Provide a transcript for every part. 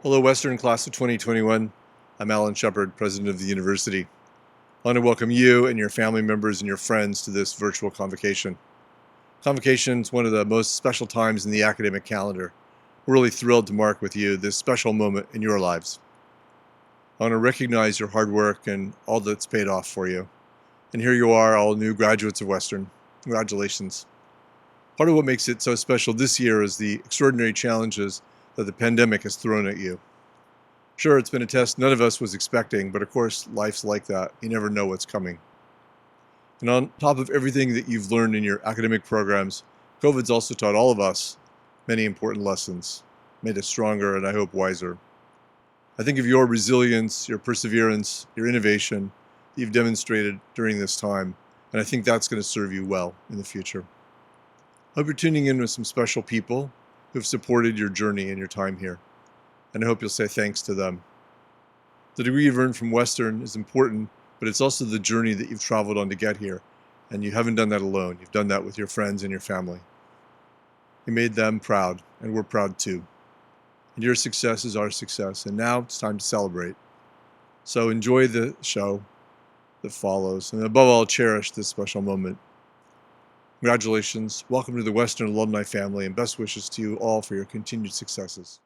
Hello, Western Class of 2021. I'm Alan Shepard, President of the University. I want to welcome you and your family members and your friends to this virtual convocation. Convocation is one of the most special times in the academic calendar. We're really thrilled to mark with you this special moment in your lives. I want to recognize your hard work and all that's paid off for you. And here you are, all new graduates of Western. Congratulations. Part of what makes it so special this year is the extraordinary challenges that the pandemic has thrown at you. Sure, it's been a test none of us was expecting, but of course, life's like that. You never know what's coming. And on top of everything that you've learned in your academic programs, COVID's also taught all of us many important lessons, made us stronger and I hope wiser. I think of your resilience, your perseverance, your innovation that you've demonstrated during this time, and I think that's going to serve you well in the future. I hope you're tuning in with some special people who've supported your journey and your time here, and I hope you'll say thanks to them. The degree you've earned from Western is important, but it's also the journey that you've traveled on to get here, and you haven't done that alone. You've done that with your friends and your family. You made them proud, and we're proud too. And your success is our success, and now it's time to celebrate. So enjoy the show that follows, and above all, cherish this special moment. Congratulations, welcome to the Western alumni family, and best wishes to you all for your continued successes.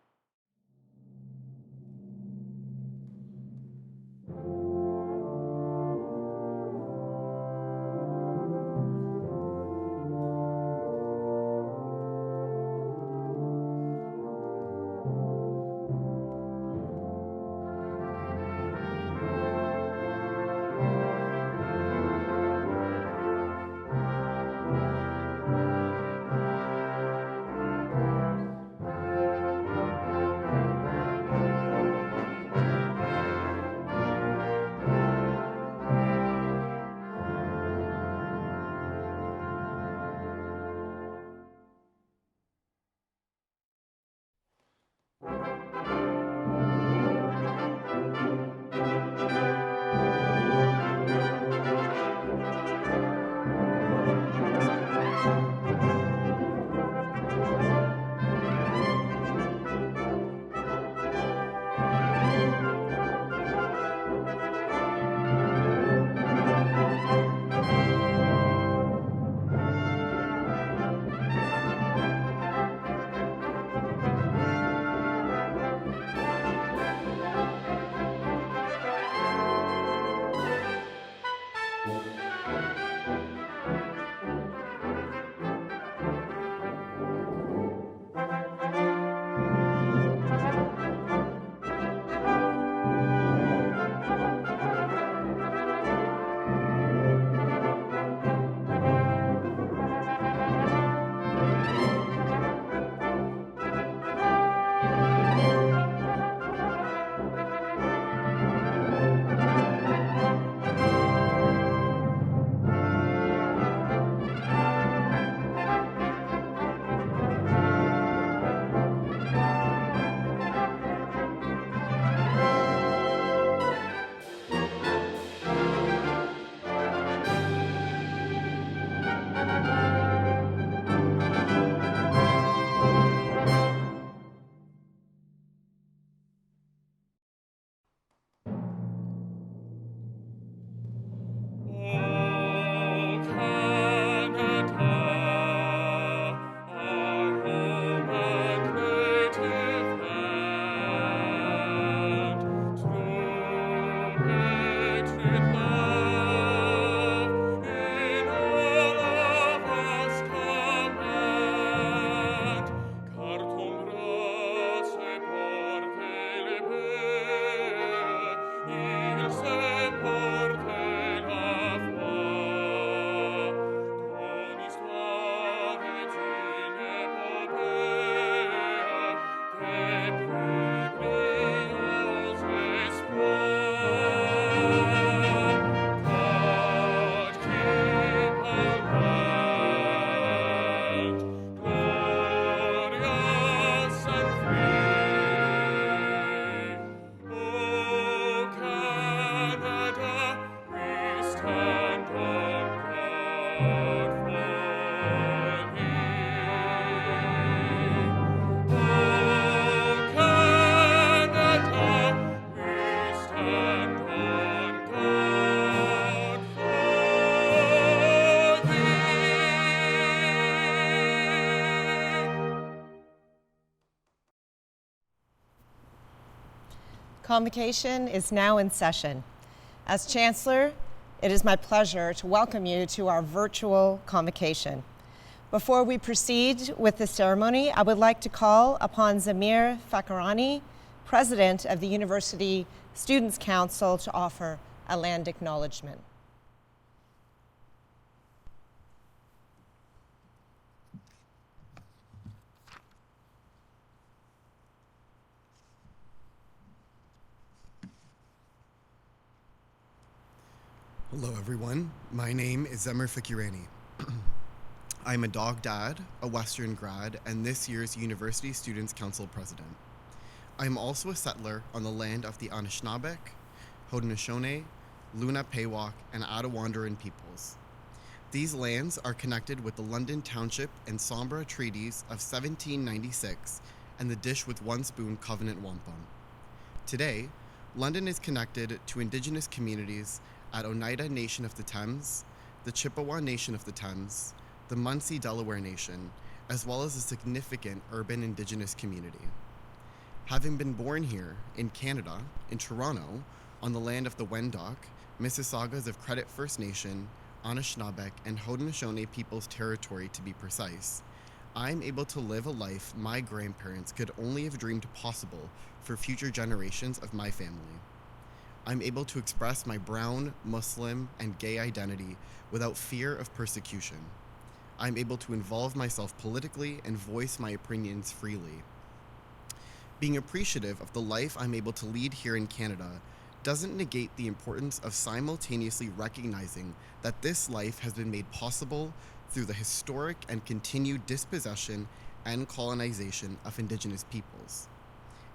Convocation is now in session. As Chancellor, it is my pleasure to welcome you to our virtual convocation. Before we proceed with the ceremony, I would like to call upon Zamir Fakarani, President of the University Students' Council, to offer a land acknowledgement. Hello everyone, my name is Zamir Fakarani. I'm a dog dad, a Western grad, and this year's University Students' Council President. I'm also a settler on the land of the Anishinaabeg, Haudenosaunee, Lenape-Pewak, and Attawandaron peoples. These lands are connected with the London Township and Sombra Treaties of 1796 and the Dish with One Spoon Covenant Wampum. Today, London is connected to Indigenous communities at Oneida Nation of the Thames, the Chippewa Nation of the Thames, the Munsee Delaware Nation, as well as a significant urban Indigenous community. Having been born here in Canada, in Toronto, on the land of the Wendock, Mississaugas of Credit First Nation, Anishinaabeg, and Haudenosaunee Peoples Territory to be precise, I'm able to live a life my grandparents could only have dreamed possible for future generations of my family. I'm able to express my brown, Muslim, and gay identity without fear of persecution. I'm able to involve myself politically and voice my opinions freely. Being appreciative of the life I'm able to lead here in Canada doesn't negate the importance of simultaneously recognizing that this life has been made possible through the historic and continued dispossession and colonization of Indigenous peoples.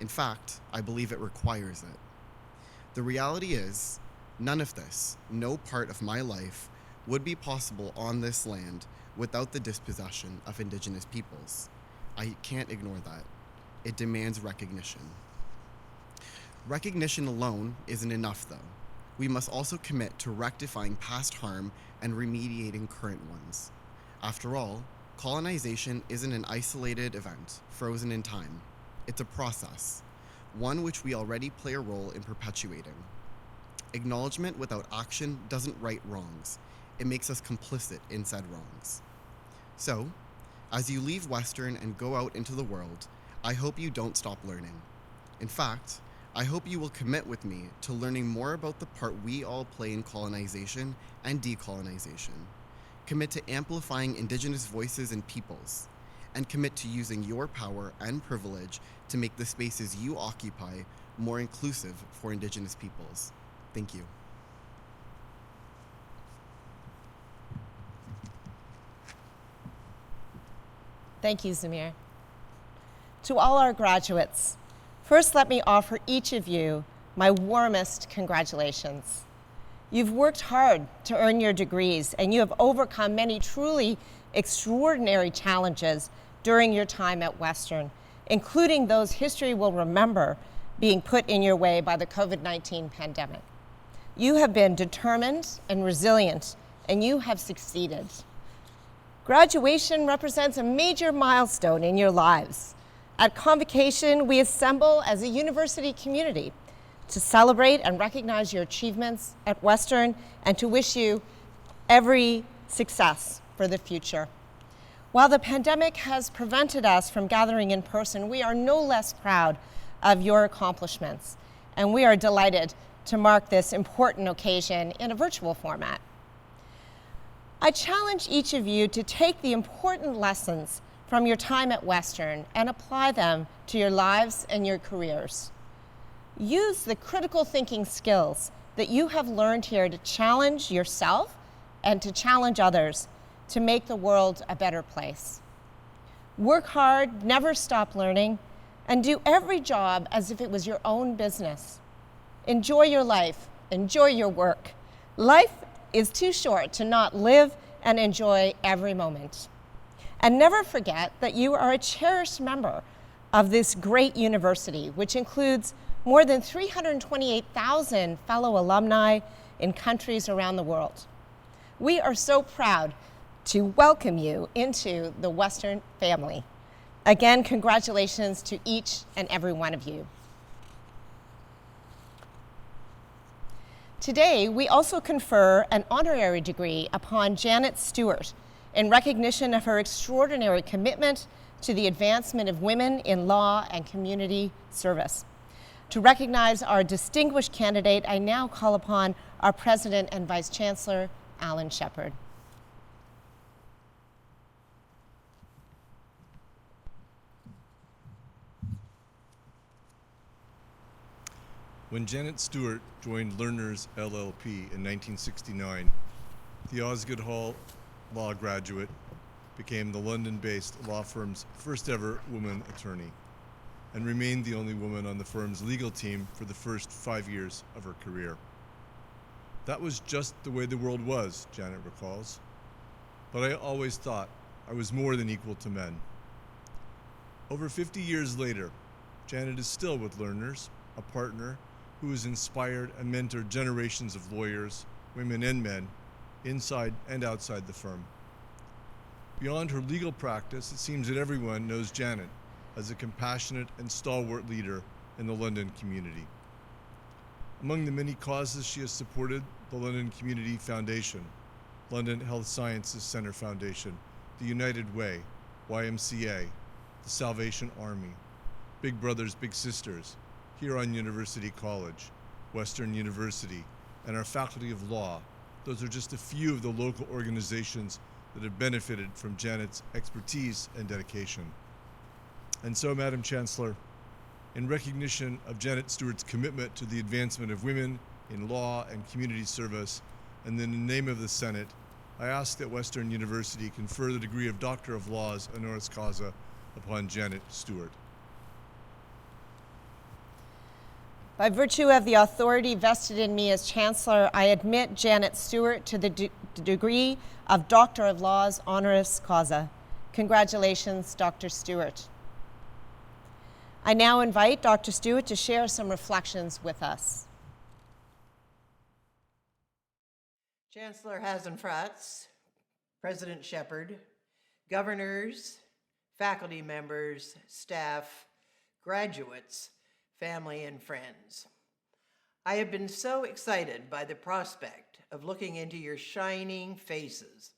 In fact, I believe it requires it. The reality is, none of this, no part of my life, would be possible on this land without the dispossession of Indigenous peoples. I can't ignore that. It demands recognition. Recognition alone isn't enough, though. We must also commit to rectifying past harm and remediating current ones. After all, colonization isn't an isolated event, frozen in time. It's a process, one which we already play a role in perpetuating. Acknowledgement without action doesn't right wrongs. It makes us complicit in said wrongs. So, as you leave Western and go out into the world, I hope you don't stop learning. In fact, I hope you will commit with me to learning more about the part we all play in colonization and decolonization. Commit to amplifying Indigenous voices and peoples, and commit to using your power and privilege to make the spaces you occupy more inclusive for Indigenous peoples. Thank you. Thank you, Zamir. To all our graduates, first let me offer each of you my warmest congratulations. You've worked hard to earn your degrees, and you have overcome many truly extraordinary challenges during your time at Western, including those history will remember being put in your way by the COVID-19 pandemic. You have been determined and resilient, and you have succeeded. Graduation represents a major milestone in your lives. At Convocation, we assemble as a university community to celebrate and recognize your achievements at Western and to wish you every success for the future. While the pandemic has prevented us from gathering in person, we are no less proud of your accomplishments, and we are delighted to mark this important occasion in a virtual format. I challenge each of you to take the important lessons from your time at Western and apply them to your lives and your careers. Use the critical thinking skills that you have learned here to challenge yourself and to challenge others to make the world a better place. Work hard, never stop learning, and do every job as if it was your own business. Enjoy your life, enjoy your work. Life is too short to not live and enjoy every moment. And never forget that you are a cherished member of this great university, which includes more than 328,000 fellow alumni in countries around the world. We are so proud to welcome you into the Western family. Again, congratulations to each and every one of you. Today, we also confer an honorary degree upon Janet Stewart in recognition of her extraordinary commitment to the advancement of women in law and community service. To recognize our distinguished candidate, I now call upon our President and Vice Chancellor, Alan Shepard. When Janet Stewart joined Learners LLP in 1969, the Osgoode Hall law graduate became the London-based law firm's first ever woman attorney and remained the only woman on the firm's legal team for the first 5 years of her career. That was just the way the world was, Janet recalls. But I always thought I was more than equal to men. Over 50 years later, Janet is still with Learners, a partner who has inspired and mentored generations of lawyers, women and men, inside and outside the firm. Beyond her legal practice, it seems that everyone knows Janet as a compassionate and stalwart leader in the London community. Among the many causes she has supported, the London Community Foundation, London Health Sciences Center Foundation, the United Way, YMCA, the Salvation Army, Big Brothers Big Sisters, Huron University College, Western University, and our Faculty of Law. Those are just a few of the local organizations that have benefited from Janet's expertise and dedication. And so, Madam Chancellor, in recognition of Janet Stewart's commitment to the advancement of women in law and community service, and in the name of the Senate, I ask that Western University confer the degree of Doctor of Laws honoris causa upon Janet Stewart. By virtue of the authority vested in me as Chancellor, I admit Janet Stewart to the degree of Doctor of Laws honoris causa. Congratulations, Dr. Stewart. I now invite Dr. Stewart to share some reflections with us. Chancellor Hasenfratz, President Shepard, governors, faculty members, staff, graduates, family, and friends. I have been so excited by the prospect of looking into your shining faces.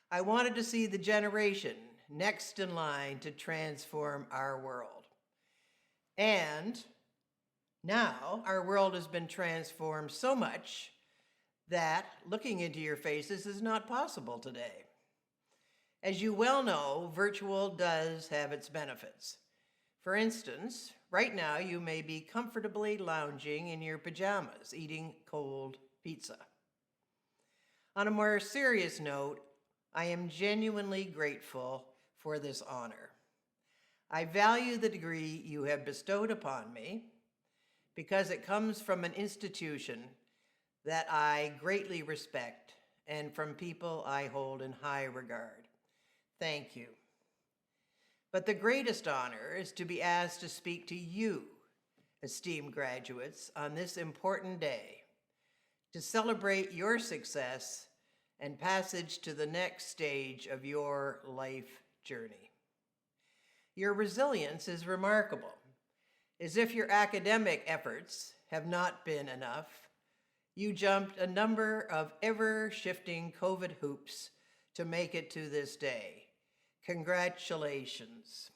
I wanted to see the generation next in line to transform our world. And now our world has been transformed so much that looking into your faces is not possible today. As you well know, virtual does have its benefits. For instance, right now you may be comfortably lounging in your pajamas, eating cold pizza. On a more serious note, I am genuinely grateful for this honor. I value the degree you have bestowed upon me because it comes from an institution that I greatly respect and from people I hold in high regard. Thank you. But the greatest honor is to be asked to speak to you, esteemed graduates, on this important day, to celebrate your success and passage to the next stage of your life journey. Your resilience is remarkable. As if your academic efforts have not been enough, you jumped a number of ever-shifting COVID hoops to make it to this day. Congratulations.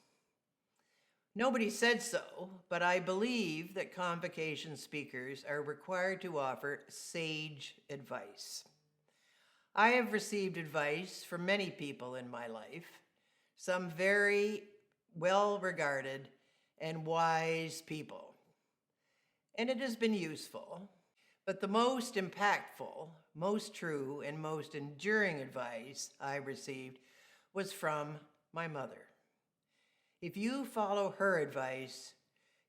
Nobody said so, but I believe that convocation speakers are required to offer sage advice. I have received advice from many people in my life, some very well-regarded and wise people, and it has been useful. But the most impactful, most true, and most enduring advice I received was from my mother. If you follow her advice,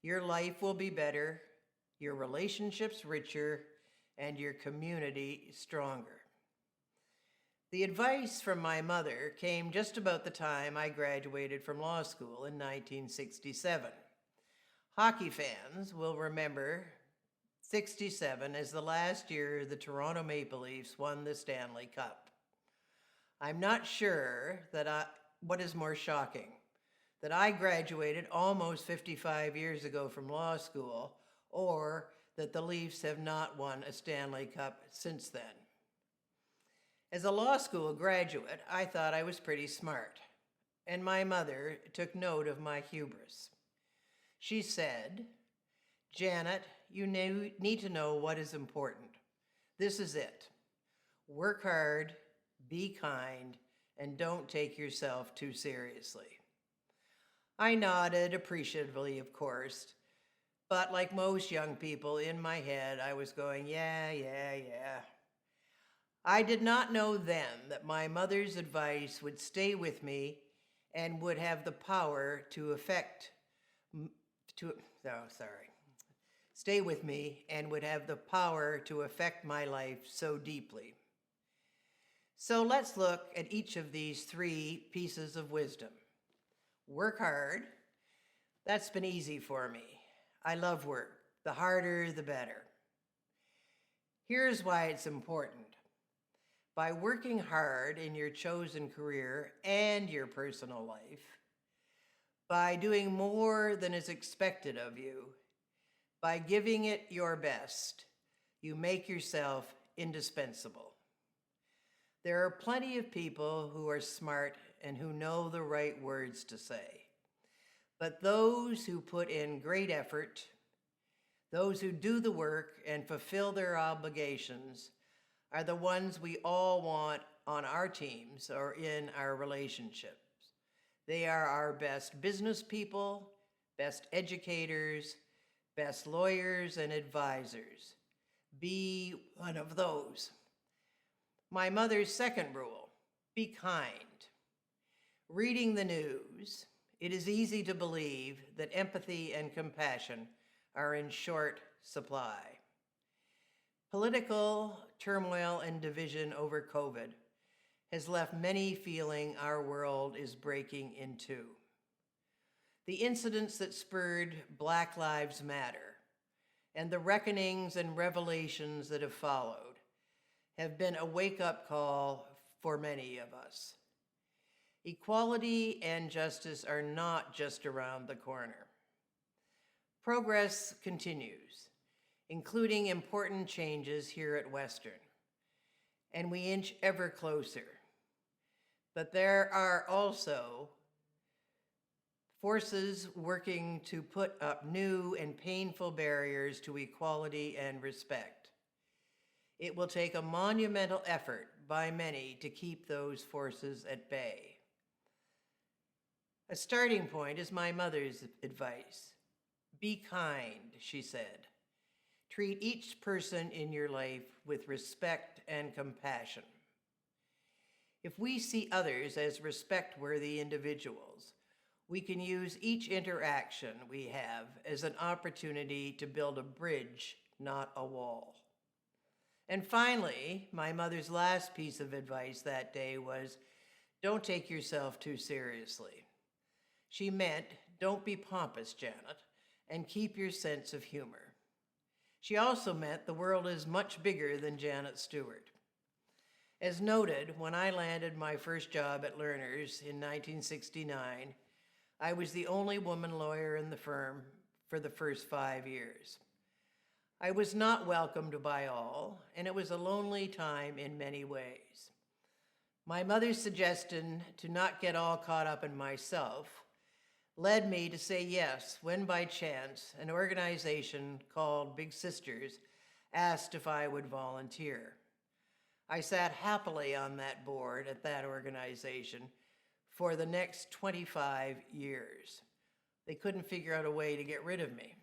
your life will be better, your relationships richer, and your community stronger. The advice from my mother came just about the time I graduated from law school in 1967. Hockey fans will remember 67 as the last year the Toronto Maple Leafs won the Stanley Cup. I'm not sure what is more shocking, that I graduated almost 55 years ago from law school, or that the Leafs have not won a Stanley Cup since then. As a law school graduate, I thought I was pretty smart, and my mother took note of my hubris. She said, "Janet, you need to know what is important. This is it. Work hard, be kind, and don't take yourself too seriously." I nodded appreciatively, of course, but like most young people in my head, I was going, yeah. I did not know then that my mother's advice would stay with me and would have the power stay with me and would have the power to affect my life so deeply. So let's look at each of these 3 pieces of wisdom. Work hard. That's been easy for me. I love work. The harder, the better. Here's why it's important. By working hard in your chosen career and your personal life, by doing more than is expected of you, by giving it your best, you make yourself indispensable. There are plenty of people who are smart and who know the right words to say. But those who put in great effort, those who do the work and fulfill their obligations, are the ones we all want on our teams or in our relationships. They are our best business people, best educators, best lawyers and advisors. Be one of those. My mother's second rule, be kind. Reading the news, it is easy to believe that empathy and compassion are in short supply. Political turmoil and division over COVID has left many feeling our world is breaking in two. The incidents that spurred Black Lives Matter and the reckonings and revelations that have followed have been a wake-up call for many of us. Equality and justice are not just around the corner. Progress continues, including important changes here at Western, and we inch ever closer. But there are also forces working to put up new and painful barriers to equality and respect. It will take a monumental effort by many to keep those forces at bay. A starting point is my mother's advice. Be kind, she said. Treat each person in your life with respect and compassion. If we see others as respect-worthy individuals, we can use each interaction we have as an opportunity to build a bridge, not a wall. And finally, my mother's last piece of advice that day was, don't take yourself too seriously. She meant, don't be pompous, Janet, and keep your sense of humor. She also meant the world is much bigger than Janet Stewart. As noted, when I landed my first job at Lerner's in 1969, I was the only woman lawyer in the firm for the first 5 years. I was not welcomed by all, and it was a lonely time in many ways. My mother's suggestion to not get all caught up in myself led me to say yes when by chance an organization called Big Sisters asked if I would volunteer. I sat happily on that board at that organization for the next 25 years. They couldn't figure out a way to get rid of me.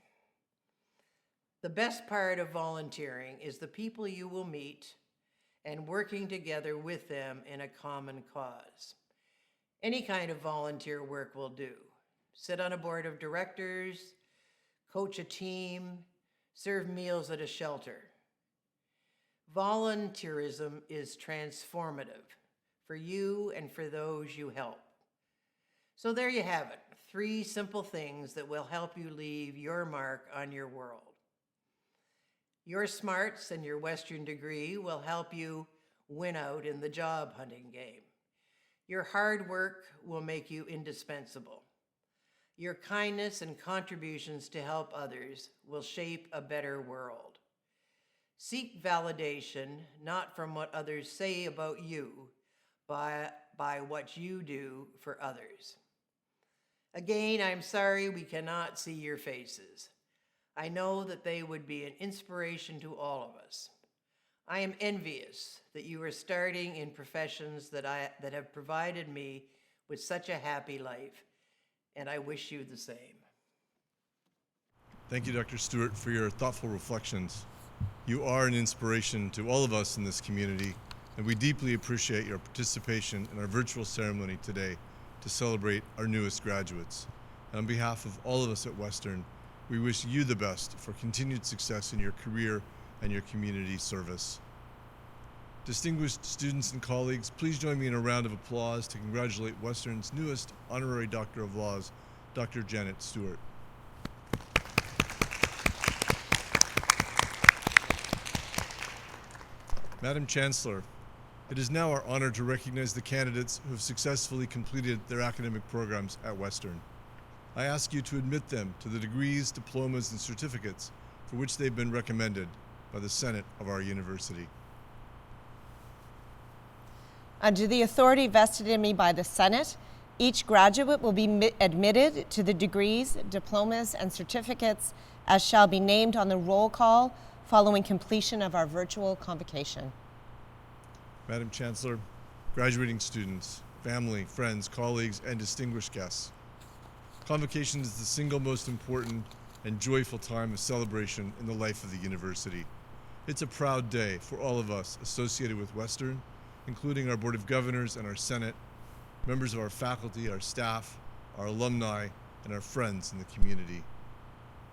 The best part of volunteering is the people you will meet and working together with them in a common cause. Any kind of volunteer work will do. Sit on a board of directors, coach a team, serve meals at a shelter. Volunteerism is transformative for you and for those you help. So there you have it, 3 simple things that will help you leave your mark on your world. Your smarts and your Western degree will help you win out in the job hunting game. Your hard work will make you indispensable. Your kindness and contributions to help others will shape a better world. Seek validation not from what others say about you, but by what you do for others. Again, I'm sorry we cannot see your faces. I know that they would be an inspiration to all of us. I am envious that you are starting in professions that have provided me with such a happy life, and I wish you the same. Thank you, Dr. Stewart, for your thoughtful reflections. You are an inspiration to all of us in this community, and we deeply appreciate your participation in our virtual ceremony today to celebrate our newest graduates. And on behalf of all of us at Western, we wish you the best for continued success in your career and your community service. Distinguished students and colleagues, please join me in a round of applause to congratulate Western's newest Honorary Doctor of Laws, Dr. Janet Stewart. Madam Chancellor, it is now our honor to recognize the candidates who have successfully completed their academic programs at Western. I ask you to admit them to the degrees, diplomas, and certificates for which they've been recommended by the Senate of our university. Under the authority vested in me by the Senate, each graduate will be admitted to the degrees, diplomas, and certificates as shall be named on the roll call following completion of our virtual convocation. Madam Chancellor, graduating students, family, friends, colleagues, and distinguished guests, Convocation is the single most important and joyful time of celebration in the life of the university. It's a proud day for all of us associated with Western, including our Board of Governors and our Senate, members of our faculty, our staff, our alumni, and our friends in the community.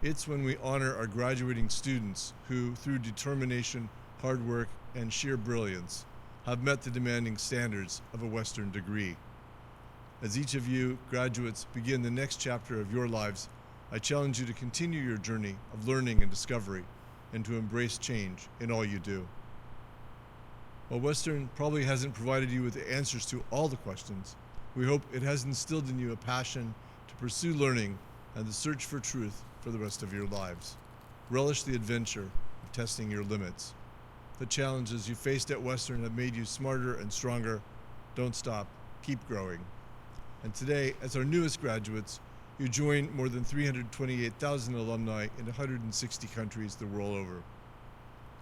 It's when we honor our graduating students who, through determination, hard work, and sheer brilliance, have met the demanding standards of a Western degree. As each of you graduates begin the next chapter of your lives, I challenge you to continue your journey of learning and discovery and to embrace change in all you do. While Western probably hasn't provided you with the answers to all the questions, we hope it has instilled in you a passion to pursue learning and the search for truth for the rest of your lives. Relish the adventure of testing your limits. The challenges you faced at Western have made you smarter and stronger. Don't stop, keep growing. And today, as our newest graduates, you join more than 328,000 alumni in 160 countries the world over.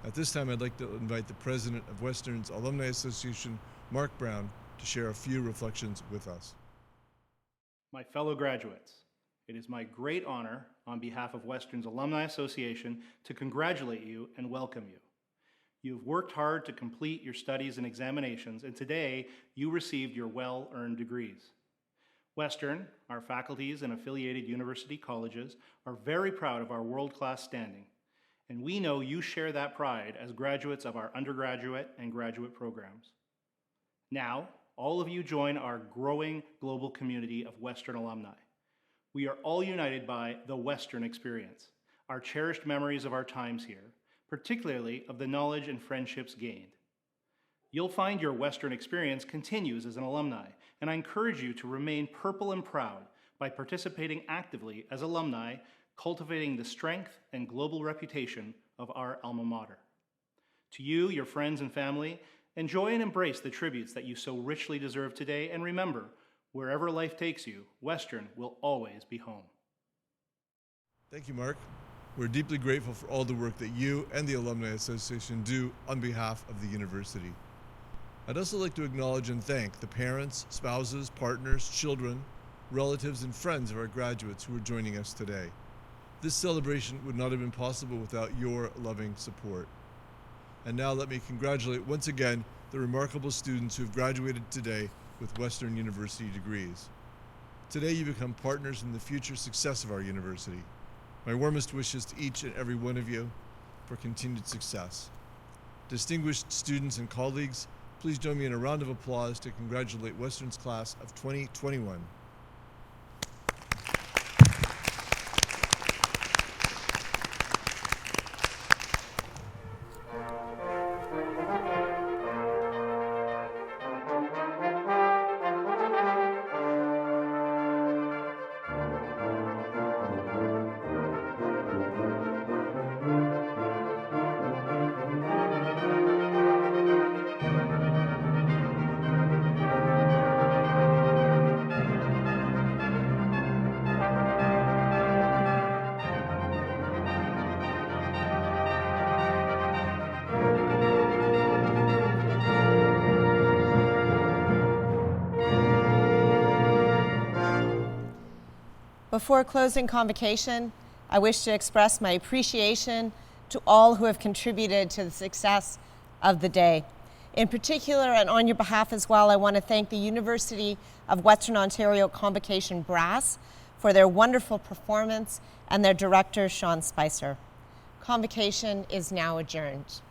At this time, I'd like to invite the president of Western's Alumni Association, Mark Brown, to share a few reflections with us. My fellow graduates, it is my great honor on behalf of Western's Alumni Association to congratulate you and welcome you. You have worked hard to complete your studies and examinations, and today you received your well-earned degrees. Western, our faculties and affiliated university colleges are very proud of our world-class standing, and we know you share that pride as graduates of our undergraduate and graduate programs. Now, all of you join our growing global community of Western alumni. We are all united by the Western experience, our cherished memories of our times here, particularly of the knowledge and friendships gained. You'll find your Western experience continues as an alumni, and I encourage you to remain purple and proud by participating actively as alumni, cultivating the strength and global reputation of our alma mater. To you, your friends and family, enjoy and embrace the tributes that you so richly deserve today, and remember, wherever life takes you, Western will always be home. Thank you, Mark. We're deeply grateful for all the work that you and the Alumni Association do on behalf of the university. I'd also like to acknowledge and thank the parents, spouses, partners, children, relatives, and friends of our graduates who are joining us today. This celebration would not have been possible without your loving support. And now let me congratulate once again the remarkable students who have graduated today with Western University degrees. Today you become partners in the future success of our university. My warmest wishes to each and every one of you for continued success. Distinguished students and colleagues, please join me in a round of applause to congratulate Western's class of 2021. Before closing Convocation, I wish to express my appreciation to all who have contributed to the success of the day. In particular, and on your behalf as well, I want to thank the University of Western Ontario Convocation Brass for their wonderful performance and their director, Sean Spicer. Convocation is now adjourned.